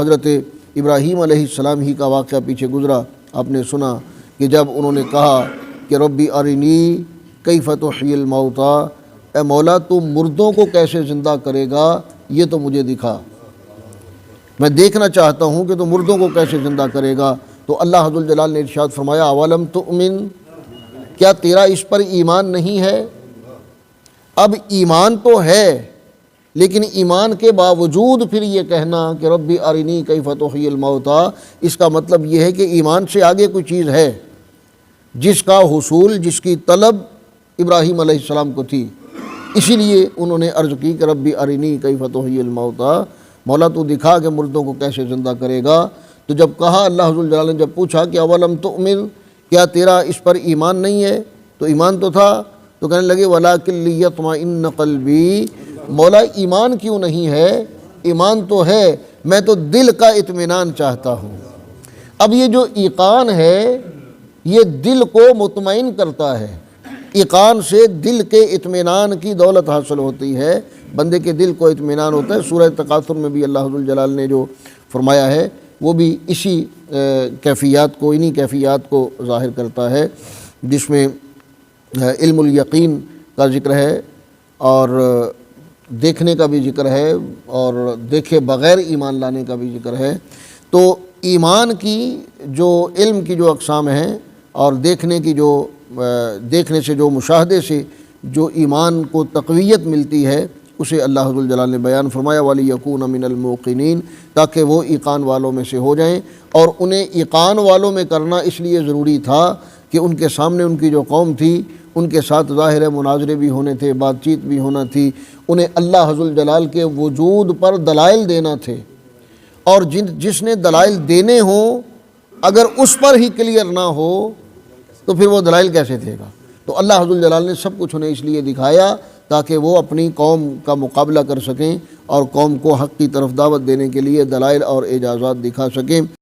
حضرت ابراہیم علیہ السلام ہی کا واقعہ پیچھے گزرا، آپ نے سنا کہ جب انہوں نے کہا کہ ربی ارنی کیف تحیی الموتیٰ، اے مولا تو مردوں کو کیسے زندہ کرے گا یہ تو مجھے دکھا، میں دیکھنا چاہتا ہوں کہ تو مردوں کو کیسے زندہ کرے گا۔ تو اللہ عز وجل نے ارشاد فرمایا اولم تؤمن، کیا تیرا اس پر ایمان نہیں ہے؟ اب ایمان تو ہے لیکن ایمان کے باوجود پھر یہ کہنا کہ ربی ارنی کیف تحیی الموتیٰ، اس کا مطلب یہ ہے کہ ایمان سے آگے کوئی چیز ہے جس کا حصول، جس کی طلب ابراہیم علیہ السلام کو تھی، اسی لیے انہوں نے عرض کی کہ ربی ارنی کیف تحیی الموتیٰ، مولا تو دکھا کہ مردوں کو کیسے زندہ کرے گا۔ تو جب کہا اللہ عز وجل نے، جب پوچھا کہ اولم تؤمن، کیا تیرا اس پر ایمان نہیں ہے؟ تو ایمان تو تھا، تو کہنے لگے ولکن لیطمئن قلبی، مولا ایمان کیوں نہیں ہے؟ ایمان تو ہے، میں تو دل کا اطمینان چاہتا ہوں۔ اب یہ جو ایقان ہے یہ دل کو مطمئن کرتا ہے، ایقان سے دل کے اطمینان کی دولت حاصل ہوتی ہے، بندے کے دل کو اطمینان ہوتا ہے۔ سورہ تکاثر میں بھی اللہ عز وجل نے جو فرمایا ہے وہ بھی اسی کیفیات کو، انہی کیفیات کو ظاہر کرتا ہے، جس میں علم الیقین کا ذکر ہے اور دیکھنے کا بھی ذکر ہے اور دیکھے بغیر ایمان لانے کا بھی ذکر ہے۔ تو ایمان کی جو علم کی جو اقسام ہیں اور دیکھنے کی جو دیکھنے سے، جو مشاہدے سے جو ایمان کو تقویت ملتی ہے، اسے اللہ عز وجل نے بیان فرمایا وَلِيَكُونَ مِنَ الْمُوقِنِينَ، تاکہ وہ ایقان والوں میں سے ہو جائیں۔ اور انہیں ایقان والوں میں کرنا اس لیے ضروری تھا کہ ان کے سامنے ان کی جو قوم تھی، ان کے ساتھ ظاہر مناظرے بھی ہونے تھے، بات چیت بھی ہونا تھی، انہیں اللہ عز وجل کے وجود پر دلائل دینا تھے، اور جس نے دلائل دینے ہوں اگر اس پر ہی کلیئر نہ ہو تو پھر وہ دلائل کیسے دے گا؟ تو اللہ عز وجل نے سب کچھ انہیں اس لیے دکھایا تاکہ وہ اپنی قوم کا مقابلہ کر سکیں اور قوم کو حق کی طرف دعوت دینے کے لیے دلائل اور اعجازات دکھا سکیں۔